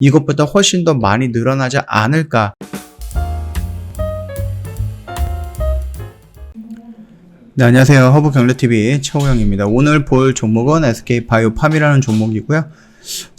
이것보다 훨씬 더 많이 늘어나지 않을까. 네, 안녕하세요. 허브경제TV 최호영입니다. 오늘 볼 종목은 SK바이오팜이라는 종목이고요.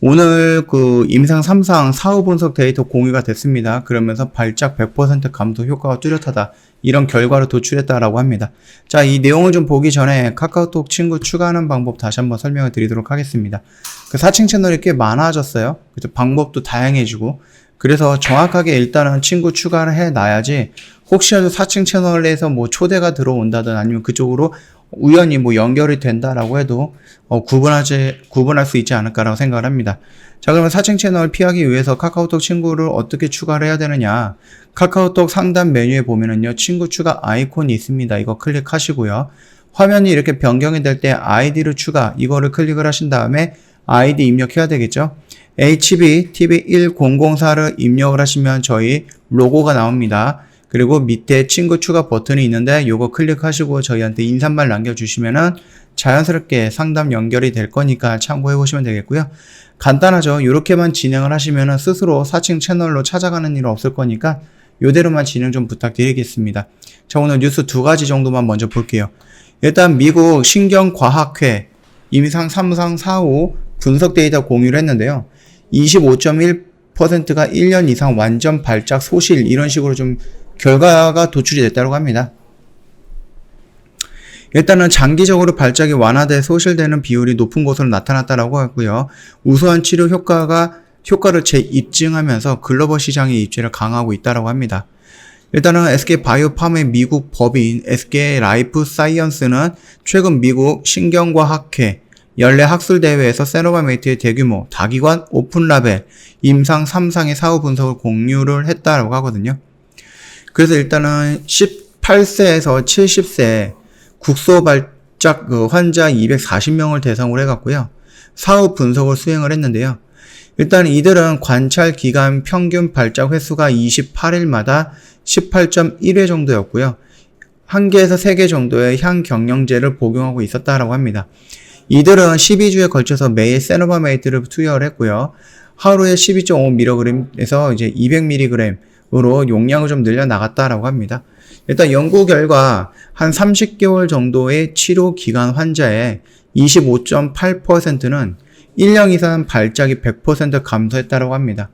오늘 임상 3상 사후 분석 데이터 공유가 됐습니다. 그러면서 발작 100% 감소 효과가 뚜렷하다. 이런 결과를 도출했다라고 합니다. 자, 이 내용을 좀 보기 전에 카카오톡 친구 추가하는 방법 다시 한번 설명을 드리도록 하겠습니다. 사칭 채널이 꽤 많아졌어요. 그래서 방법도 다양해지고, 그래서 정확하게 일단은 친구 추가를 해놔야지 혹시라도 사칭 채널에서 초대가 들어온다든 아니면 그쪽으로 우연히 연결이 된다라고 해도 구분할 수 있지 않을까라고 생각을 합니다. 자, 그러면 사칭 채널 피하기 위해서 카카오톡 친구를 어떻게 추가를 해야 되느냐? 카카오톡 상단 메뉴에 보면은요, 친구 추가 아이콘이 있습니다. 이거 클릭하시고요. 화면이 이렇게 변경이 될 때 아이디를 추가, 이거를 클릭을 하신 다음에 아이디 입력해야 되겠죠? HBTV1004를 입력을 하시면 저희 로고가 나옵니다. 그리고 밑에 친구 추가 버튼이 있는데 요거 클릭하시고 저희한테 인사말 남겨주시면은 자연스럽게 상담 연결이 될 거니까 참고해 보시면 되겠고요. 간단하죠. 이렇게만 진행을 하시면은 스스로 사칭 채널로 찾아가는 일은 없을 거니까 요대로만 진행 좀 부탁드리겠습니다. 자, 오늘 뉴스 두 가지 정도만 먼저 볼게요. 일단 미국 신경과학회 임상 3상 4후 분석 데이터 공유를 했는데요. 25.1%가 1년 이상 완전 발작 소실, 이런 식으로 좀 결과가 도출이 됐다고 합니다. 일단은 장기적으로 발작이 완화돼 소실되는 비율이 높은 것으로 나타났다고 하고요. 우수한 치료 효과를 재입증하면서 글로벌 시장의 입지를 강화하고 있다고 합니다. 일단은 SK바이오팜의 미국 법인 SK라이프사이언스는 최근 미국 신경과학회 연례 학술대회에서 세노바메이트의 대규모 다기관 오픈라벨 임상 3상의 사후 분석을 공유를 했다고 하거든요. 그래서 일단은 18세에서 70세 국소 발작 환자 240명을 대상으로 해갖고요. 사후 분석을 수행을 했는데요. 일단 이들은 관찰 기간 평균 발작 횟수가 28일마다 18.1회 정도였고요. 1개에서 3개 정도의 향경영제를 복용하고 있었다라고 합니다. 이들은 12주에 걸쳐서 매일 세노바메이트를 투여를 했고요. 하루에 12.5mg에서 이제 200mg으로 용량을 좀 늘려 나갔다라고 합니다. 일단 연구 결과 한 30개월 정도의 치료 기간 환자의 25.8%는 1년 이상 발작이 100% 감소했다고 합니다.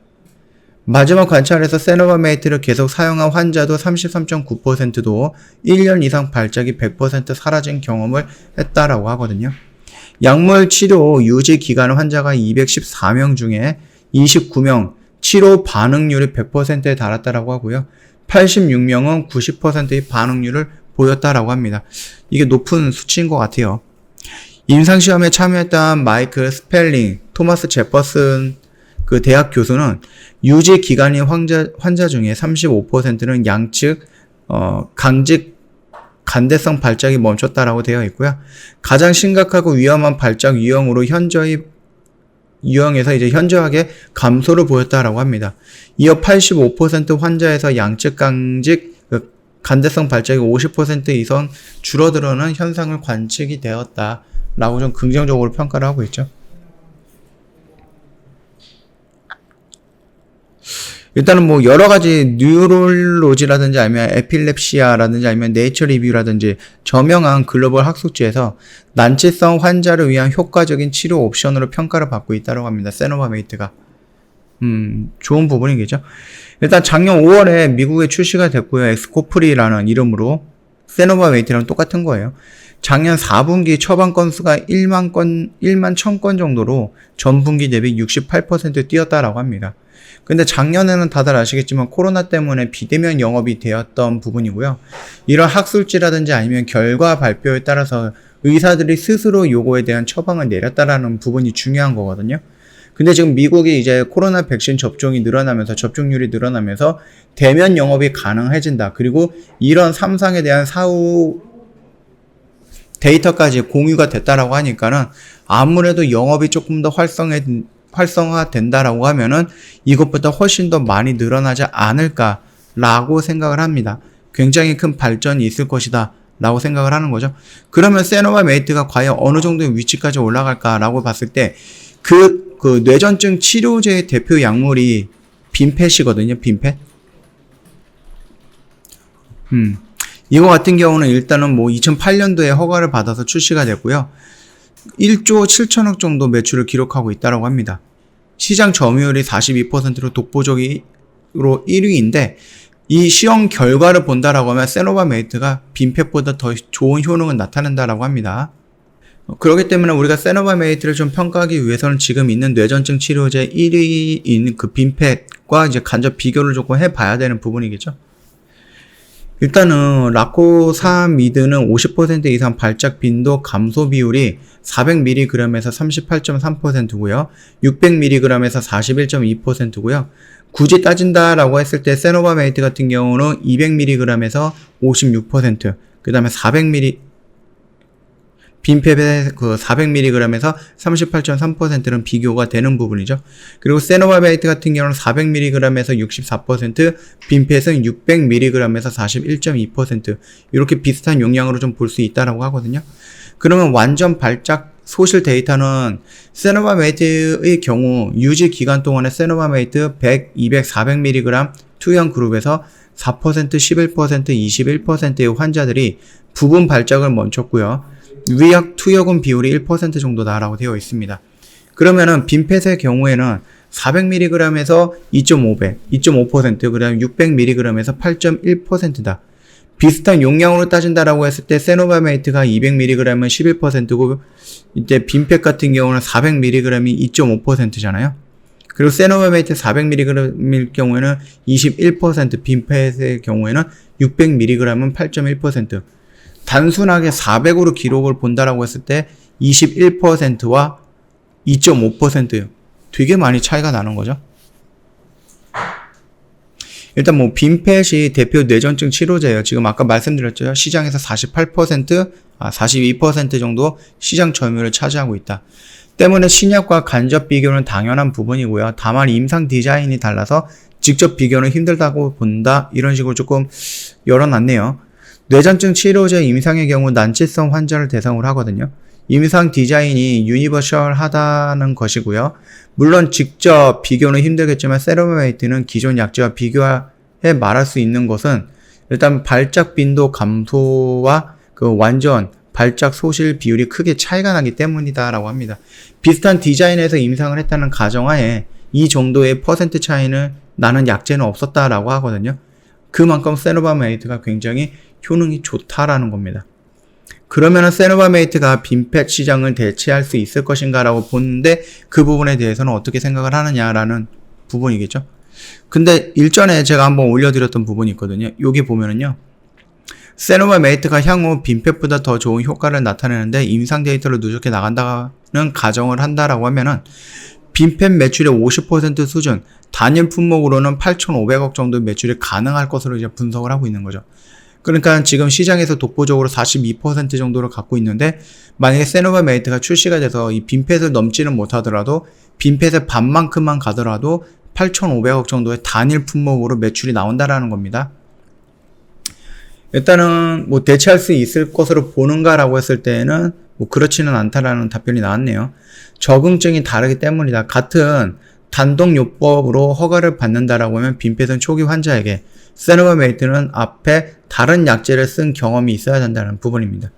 마지막 관찰에서 세노바메이트를 계속 사용한 환자도 33.9%도 1년 이상 발작이 100% 사라진 경험을 했다라고 하거든요. 약물 치료 유지 기간 환자가 214명 중에 29명 치료 반응률이 100%에 달았다라고 하고요. 86명은 90%의 반응률을 보였다라고 합니다. 이게 높은 수치인 것 같아요. 임상시험에 참여했던 마이클 스펠링, 토마스 제퍼슨 대학 교수는 유지 기간인 환자 중에 35%는 양측 강직 간대성 발작이 멈췄다라고 되어 있고요. 가장 심각하고 위험한 발작 유형으로 유형에서 이제 현저하게 감소를 보였다라고 합니다. 이어 85% 환자에서 양측 강직 간대성 발작이 50% 이상 줄어들어는 현상을 관측이 되었다라고 좀 긍정적으로 평가를 하고 있죠. 일단은 여러 가지 뉴럴로지라든지 아니면 에필랩시아라든지 아니면 네이처 리뷰라든지 저명한 글로벌 학술지에서 난치성 환자를 위한 효과적인 치료 옵션으로 평가를 받고 있다고 합니다. 세노바메이트가. 좋은 부분이겠죠. 일단 작년 5월에 미국에 출시가 됐고요. 엑스코프리라는 이름으로 세노바메이트랑 똑같은 거예요. 작년 4분기 처방 건수가 1만 1000건 정도로 전분기 대비 68% 뛰었다라고 합니다. 근데 작년에는 다들 아시겠지만 코로나 때문에 비대면 영업이 되었던 부분이고요. 이런 학술지라든지 아니면 결과 발표에 따라서 의사들이 스스로 요거에 대한 처방을 내렸다라는 부분이 중요한 거거든요. 근데 지금 미국이 이제 코로나 백신 접종이 늘어나면서 접종률이 늘어나면서 대면 영업이 가능해진다. 그리고 이런 3상에 대한 사후 데이터까지 공유가 됐다라고 하니까는 아무래도 영업이 조금 더 활성화된다라고 하면은 이것보다 훨씬 더 많이 늘어나지 않을까라고 생각을 합니다. 굉장히 큰 발전이 있을 것이다 라고 생각을 하는 거죠. 그러면 세노바메이트가 과연 어느 정도의 위치까지 올라갈까라고 봤을 때 그 그 뇌전증 치료제의 대표 약물이 빈펫이거든요. 빈펫. 이거 같은 경우는 일단은 뭐 2008년도에 허가를 받아서 출시가 됐고요. 1조 7천억 정도 매출을 기록하고 있다고 합니다. 시장 점유율이 42%로 독보적으로 1위인데 이 시험 결과를 본다라고 하면 세노바메이트가 빈펫보다 더 좋은 효능을 나타낸다라고 합니다. 그렇기 때문에 우리가 세노바메이트를 좀 평가하기 위해서는 지금 있는 뇌전증 치료제 1위인 그 빈펫과 이제 간접 비교를 조금 해봐야 되는 부분이겠죠. 일단은 라코사미드는 50% 이상 발작 빈도 감소 비율이 400mg에서 38.3%고요. 600mg에서 41.2%고요. 굳이 따진다라고 했을 때 세노바메이트 같은 경우는 200mg에서 56%, 그 다음에 400mg 빈펫의 그 400mg에서 38.3%는 비교가 되는 부분이죠. 그리고 세노바메이트 같은 경우는 400mg에서 64%, 빈펫은 600mg에서 41.2% 이렇게 비슷한 용량으로 좀 볼 수 있다라고 하거든요. 그러면 완전 발작 소실 데이터는 세노바메이트의 경우 유지 기간 동안에 세노바메이트 100, 200, 400mg 투여한 그룹에서 4%, 11%, 21%의 환자들이 부분 발작을 멈췄고요. 위약 투여금 비율이 1% 정도다라고 되어 있습니다. 그러면은 빈펫의 경우에는 400mg에서 2.5%, 그 다음에 600mg에서 8.1%다. 비슷한 용량으로 따진다라고 했을 때 세노바메이트가 200mg은 11%고 이때 빈펫 같은 경우는 400mg이 2.5%잖아요. 그리고 세노바메이트 400mg일 경우에는 21%, 빈펫의 경우에는 600mg은 8.1%. 단순하게 400으로 기록을 본다라고 했을 때 21%와 2.5% 되게 많이 차이가 나는 거죠. 일단 뭐 빈펫이 대표 뇌전증 치료제예요. 지금 아까 말씀드렸죠. 시장에서 42% 정도 시장 점유율을 차지하고 있다. 때문에 신약과 간접 비교는 당연한 부분이고요. 다만 임상 디자인이 달라서 직접 비교는 힘들다고 본다. 이런 식으로 조금 열어놨네요. 뇌전증 치료제 임상의 경우 난치성 환자를 대상으로 하거든요. 임상 디자인이 유니버셜하다는 것이고요. 물론 직접 비교는 힘들겠지만 세노바메이트는 기존 약제와 비교해 말할 수 있는 것은 일단 발작 빈도 감소와 그 완전 발작 소실 비율이 크게 차이가 나기 때문이다라고 합니다. 비슷한 디자인에서 임상을 했다는 가정하에 이 정도의 퍼센트 차이는 나는 약제는 없었다라고 하거든요. 그만큼 세노바메이트가 굉장히 효능이 좋다라는 겁니다. 그러면은 세노바메이트가 빈펫 시장을 대체할 수 있을 것인가 라고 보는데 그 부분에 대해서는 어떻게 생각을 하느냐라는 부분이겠죠. 근데 일전에 제가 한번 올려드렸던 부분이 있거든요. 여기 보면은요. 세노바메이트가 향후 빈펫보다 더 좋은 효과를 나타내는데 임상 데이터를 누적해 나간다는 가정을 한다라고 하면은 빈펫 매출의 50% 수준, 단일 품목으로는 8,500억 정도 매출이 가능할 것으로 이제 분석을 하고 있는 거죠. 그러니까 지금 시장에서 독보적으로 42% 정도를 갖고 있는데 만약에 세노바메이트가 출시가 돼서 이 빈펫을 넘지는 못하더라도 빈펫의 반만큼만 가더라도 8,500억 정도의 단일 품목으로 매출이 나온다라는 겁니다. 일단은 뭐 대체할 수 있을 것으로 보는가라고 했을 때는 뭐 그렇지는 않다라는 답변이 나왔네요. 적응증이 다르기 때문이다. 같은 단독요법으로 허가를 받는다라고 하면 빈펫은 초기 환자에게, 세노바메이트는 앞에 다른 약제를 쓴 경험이 있어야 된다는 부분입니다.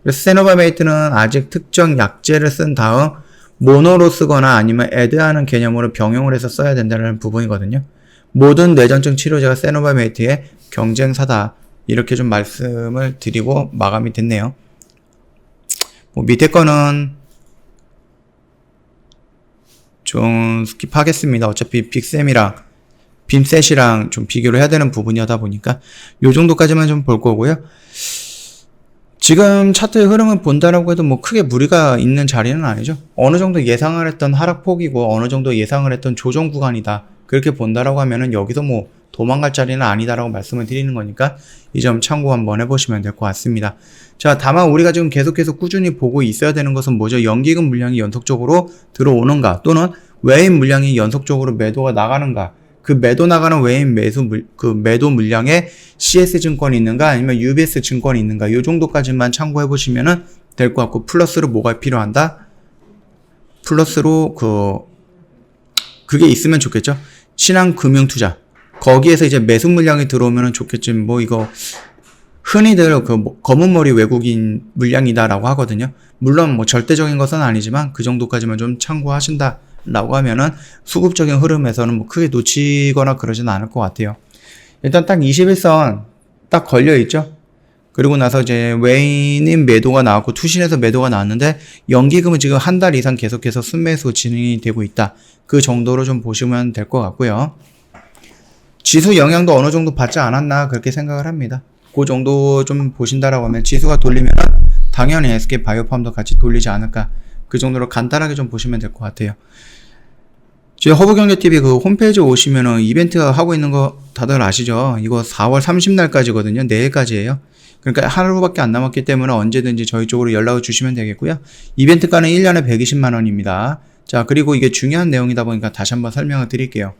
그래서 세노바메이트는 아직 특정 약제를 쓴 다음 모노로 쓰거나 아니면 애드하는 개념으로 병용을 해서 써야 된다는 부분이거든요. 모든 뇌전증 치료제가 세노바메이트의 경쟁사다. 이렇게 좀 말씀을 드리고 마감이 됐네요. 뭐 밑에 거는 좀 스킵하겠습니다. 어차피 빅쌤이랑 빈셋이랑 좀 비교를 해야 되는 부분이다 보니까 요 정도까지만 좀 볼 거고요. 지금 차트의 흐름을 본다라고 해도 뭐 크게 무리가 있는 자리는 아니죠. 어느 정도 예상을 했던 하락폭이고 어느 정도 예상을 했던 조정 구간이다. 그렇게 본다라고 하면은 여기서 뭐 도망갈 자리는 아니다라고 말씀을 드리는 거니까 이 점 참고 한번 해보시면 될 것 같습니다. 자, 다만 우리가 지금 계속해서 꾸준히 보고 있어야 되는 것은 뭐죠? 연기금 물량이 연속적으로 들어오는가, 또는 외인 물량이 연속적으로 매도가 나가는가, 그 매도 나가는 외인 매도 물량에 CS증권이 있는가 아니면 UBS 증권이 있는가, 이 정도까지만 참고해 보시면은 될 것 같고, 플러스로 뭐가 필요한다? 플러스로 그게 있으면 좋겠죠. 신한금융투자. 거기에서 이제 매수 물량이 들어오면 좋겠지. 뭐 이거 흔히들 검은 머리 외국인 물량이다라고 하거든요. 물론 뭐 절대적인 것은 아니지만 그 정도까지만 좀 참고하신다라고 하면은 수급적인 흐름에서는 뭐 크게 놓치거나 그러지는 않을 것 같아요. 일단 딱 21선 딱 걸려 있죠. 그리고 나서 이제 외인인 매도가 나왔고 투신에서 매도가 나왔는데 연기금은 지금 한 달 이상 계속해서 순매수 진행이 되고 있다. 그 정도로 좀 보시면 될 것 같고요. 지수 영향도 어느 정도 받지 않았나 그렇게 생각을 합니다. 그 정도 좀 보신다라고 하면 지수가 돌리면 당연히 SK바이오팜도 같이 돌리지 않을까. 그 정도로 간단하게 좀 보시면 될 것 같아요. 저희 허브경제TV 그 홈페이지 오시면은 이벤트가 하고 있는 거 다들 아시죠? 이거 4월 30날까지거든요. 내일까지예요. 그러니까 하루밖에 안 남았기 때문에 언제든지 저희 쪽으로 연락을 주시면 되겠고요. 이벤트가는 1년에 120만 원입니다. 자, 그리고 이게 중요한 내용이다 보니까 다시 한번 설명을 드릴게요.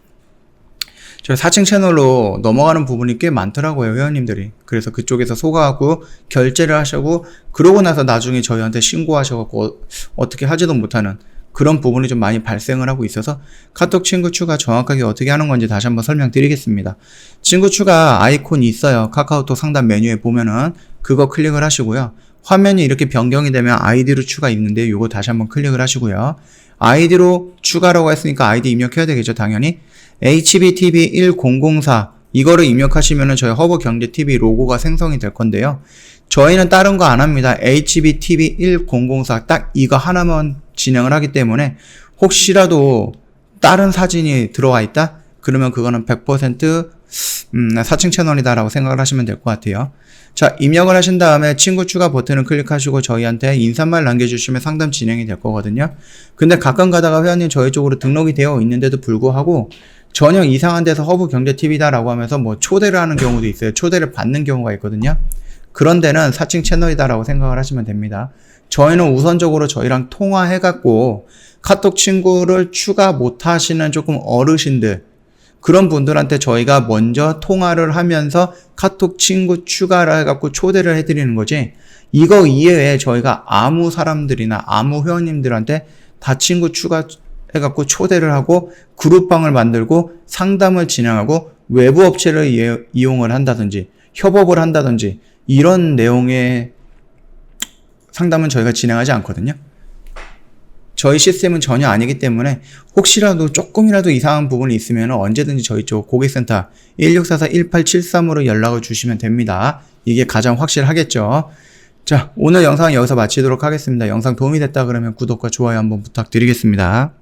저희 4층 채널로 넘어가는 부분이 꽤 많더라고요, 회원님들이. 그래서 그쪽에서 소가하고 결제를 하시고 그러고 나서 나중에 저희한테 신고하셔갖고 어떻게 하지도 못하는 그런 부분이 좀 많이 발생을 하고 있어서 카톡 친구 추가 정확하게 어떻게 하는 건지 다시 한번 설명드리겠습니다. 친구 추가 아이콘이 있어요. 카카오톡 상단 메뉴에 보면은 그거 클릭을 하시고요. 화면이 이렇게 변경이 되면 아이디로 추가 있는데 요거 다시 한번 클릭을 하시고요. 아이디로 추가라고 했으니까 아이디 입력해야 되겠죠, 당연히. HBTV1004 이거를 입력하시면은 저희 허브경제TV 로고가 생성이 될 건데요. 저희는 다른 거 안 합니다. HBTV1004 딱 이거 하나만 진행을 하기 때문에 혹시라도 다른 사진이 들어와 있다? 그러면 그거는 100% 4층 채널이다라고 생각을 하시면 될 것 같아요. 자, 입력을 하신 다음에 친구 추가 버튼을 클릭하시고 저희한테 인사말 남겨주시면 상담 진행이 될 거거든요. 근데 가끔 가다가 회원님 저희 쪽으로 등록이 되어 있는데도 불구하고 전혀 이상한 데서 허브경제TV다라고 하면서 뭐 초대를 하는 경우도 있어요. 초대를 받는 경우가 있거든요. 그런 데는 4층 채널이다라고 생각을 하시면 됩니다. 저희는 우선적으로 저희랑 통화해갖고 카톡 친구를 추가 못하시는 조금 어르신들 그런 분들한테 저희가 먼저 통화를 하면서 카톡 친구 추가를 해갖고 초대를 해드리는 거지 이거 이외에 저희가 아무 사람들이나 아무 회원님들한테 다 친구 추가해갖고 초대를 하고 그룹방을 만들고 상담을 진행하고 외부 업체를 이용을 한다든지 협업을 한다든지 이런 내용의 상담은 저희가 진행하지 않거든요. 저희 시스템은 전혀 아니기 때문에 혹시라도 조금이라도 이상한 부분이 있으면 언제든지 저희 쪽 고객센터 1644-1873으로 연락을 주시면 됩니다. 이게 가장 확실하겠죠. 자, 오늘 영상 여기서 마치도록 하겠습니다. 영상 도움이 됐다 그러면 구독과 좋아요 한번 부탁드리겠습니다.